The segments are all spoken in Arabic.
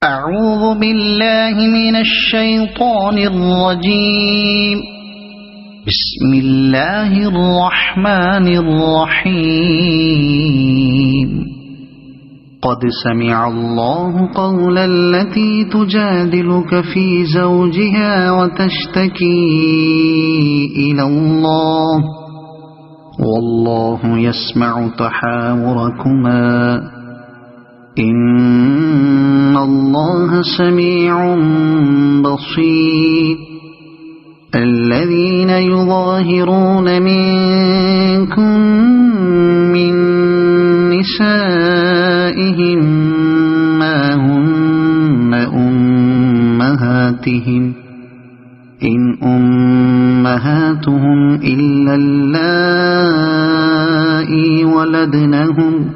أعوذ بالله من الشيطان الرجيم. بسم الله الرحمن الرحيم. قد سمع الله قول التي تجادلك في زوجها وتشتكي إلى الله والله يسمع تحاوركما إن الله سميع بصير. الذين يظاهرون منكم من نسائهم ما هن أمهاتهم إن أمهاتهم إلا اللائي ولدنهم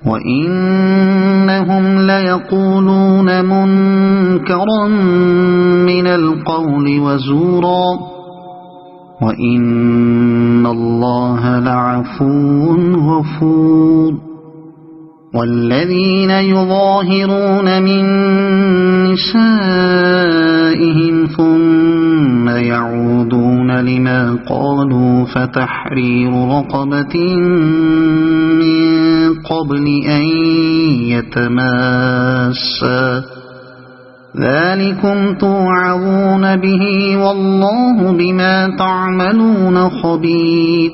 وإنهم ليقولون منكرا من القول وزورا وإن الله لعفو غفور. والذين يظاهرون من نسائهم ثم يعودون لما قالوا فتحرير رقبة من قبل أن يتماسا ذلكم توعظون به والله بما تعملون خبير.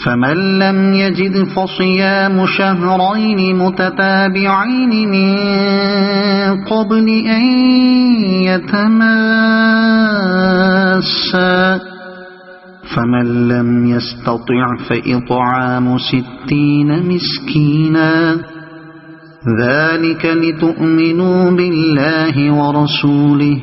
فمن لم يجد فصيام شهرين متتابعين من قبل أن يتماسا فمن لم يستطع فإطعام 60 مسكينا ذلك لتؤمنوا بالله ورسوله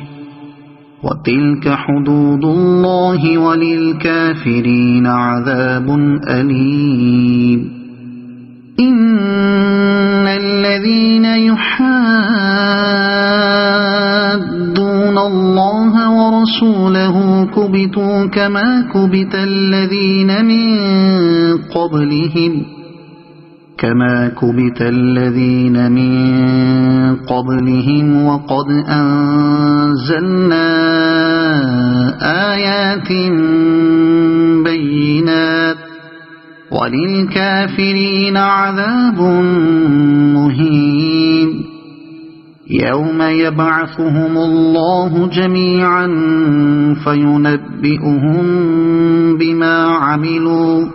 وتلك حدود الله وللكافرين عذاب أليم. إن الذين يحادون الله ورسوله كبتوا كما كبت الذين من قبلهم وقد أنزلنا آيات بينات وللكافرين عذاب مهين. يوم يبعثهم الله جميعا فينبئهم بما عملوا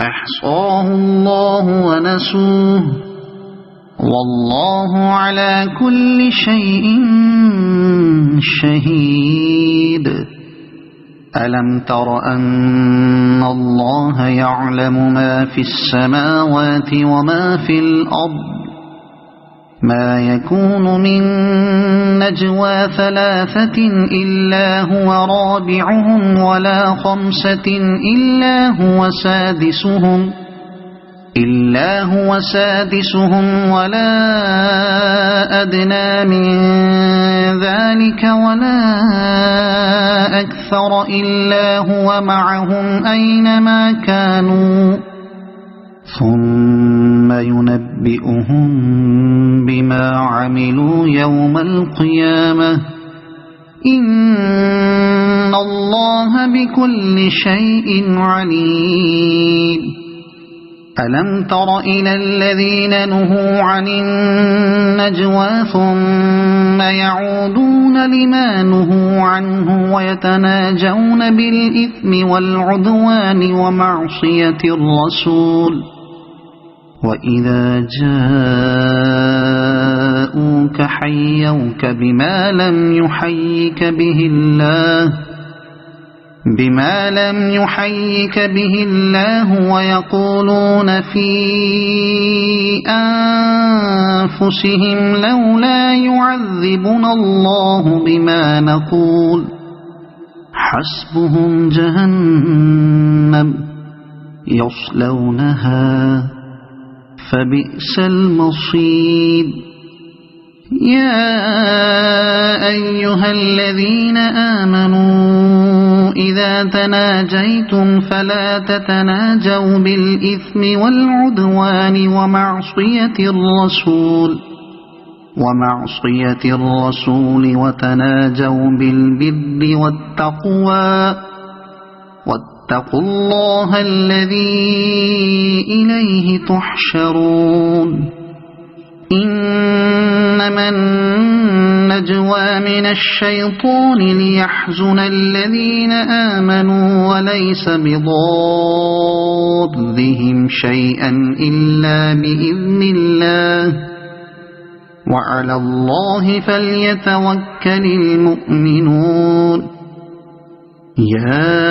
أحصاه الله ونسوه والله على كل شيء شهيد. ألم تر أن الله يعلم ما في السماوات وما في الأرض ما يكون من نجوى 3 إلا هو رابعهم ولا 5 إلا هو سادسهم ولا أدنى من ذلك ولا أكثر إلا هو معهم أينما كانوا ثم ينبئهم بما عملوا يوم القيامة إن الله بكل شيء عليم. ألم تر إلى الذين نهوا عن النجوى ثم يعودون لما نهوا عنه ويتناجون بالإثم والعدوان ومعصية الرسول وإذا جاءوك حيوك بما لم يحيك به الله ويقولون في أنفسهم لولا يعذبنا الله بما نقول حسبهم جهنم يصلونها فبئس المصير. يا أيها الذين آمنوا إذا تناجيتم فلا تتناجوا بالإثم والعدوان ومعصية الرسول ومعصية الرسول وتناجوا بالبر والتقوى واتقوا الله الذي إليه تحشرون إنما النجوى من الشيطان ليحزن الذين آمنوا وليس بضارهم شيئا إلا بإذن الله وعلى الله فليتوكل المؤمنون يا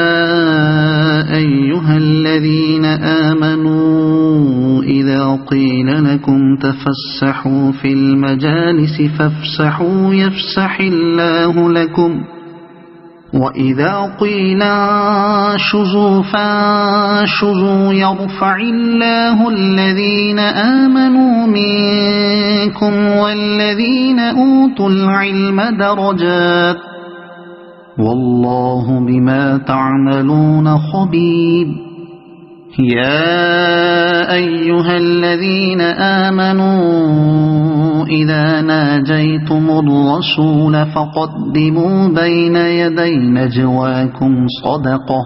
أيها الذين آمنوا إذا قيل لكم تفسحوا في المجالس فافسحوا يفسح الله لكم وإذا قيل انشزوا فانشزوا يرفع الله الذين آمنوا منكم والذين أوتوا العلم درجات والله بما تعملون خبير يا أيها الذين آمنوا إذا ناجيتم الرسول فقدموا بين يدي نجواكم صدقة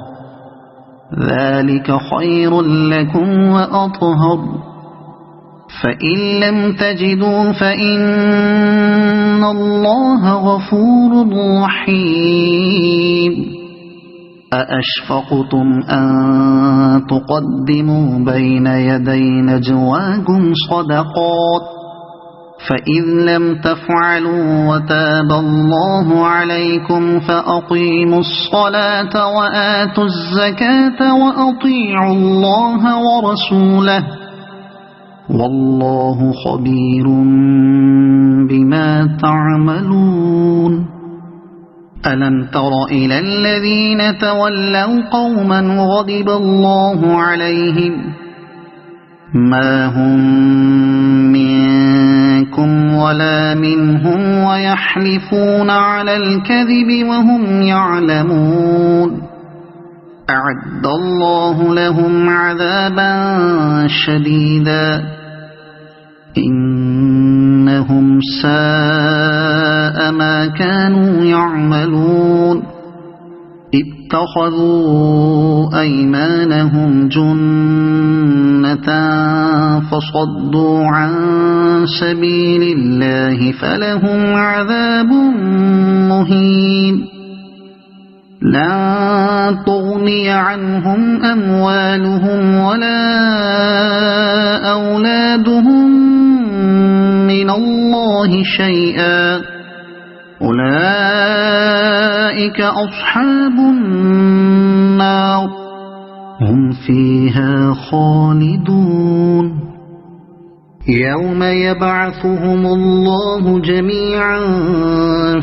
ذلك خير لكم وأطهر فإن لم تجدوا فإن الله غفور رحيم أأشفقتم أن تقدموا بين يدي نجواكم صدقات فإذ لم تفعلوا وتاب الله عليكم فأقيموا الصلاة وآتوا الزكاة وأطيعوا الله ورسوله والله خبير بما تعملون ألم تر إلى الذين تولوا قوما غضب الله عليهم ما هم منكم ولا منهم ويحلفون على الكذب وهم يعلمون أعد الله لهم عذابا شديدا إنهم ساء ما كانوا يعملون اتخذوا أيمانهم جنة فصدوا عن سبيل الله فلهم عذاب مهين لا تغني عنهم أموالهم ولا أولادهم من الله شيئا أولئك أصحاب النار هم فيها خالدون يوم يبعثهم الله جميعا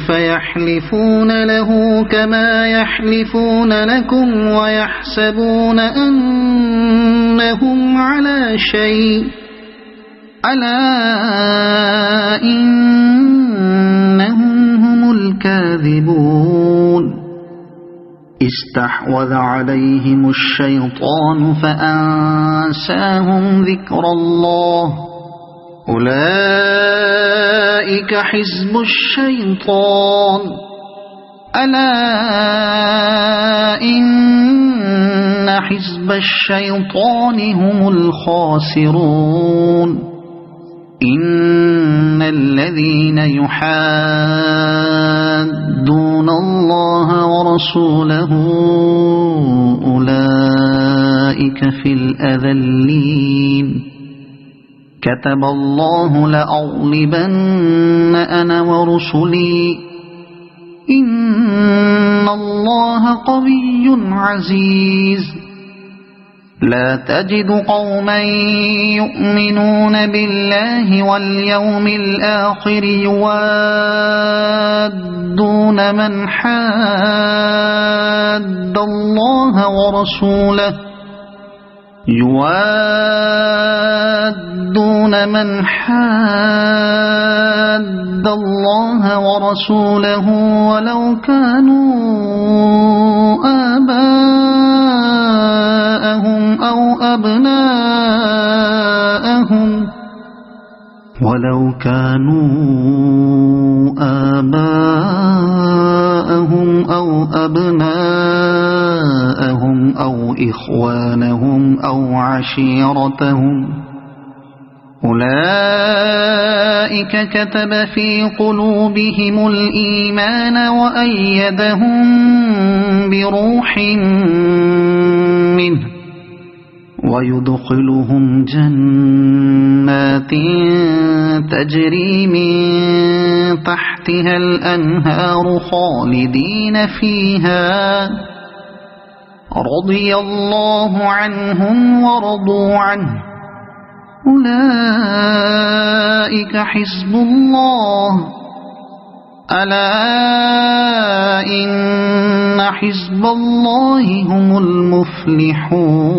فيحلفون له كما يحلفون لكم ويحسبون أنهم على شيء ألا إنهم هم الكاذبون استحوذ عليهم الشيطان فأنساهم ذكر الله أولئك حزب الشيطان ألا إن حزب الشيطان هم الخاسرون إن الذين يحادون الله ورسوله أولئك في الأذلين كتب الله لأغلبن أنا ورسلي إن الله قوي عزيز لا تجد قوما يؤمنون بالله واليوم الآخر يوادون من حاد الله ورسوله ولو كانوا آباءهم أو أبناءهم ولو كانوا آباءهم أو أبناءهم أو إخوانهم أو عشيرتهم أولئك كتب في قلوبهم الإيمان وأيدهم بروح منه ويدخلهم جنات تجري من تحتها الأنهار خالدين فيها رضي الله عنهم ورضوا عنه أولئك حزب الله ألا إن حزب الله هم المفلحون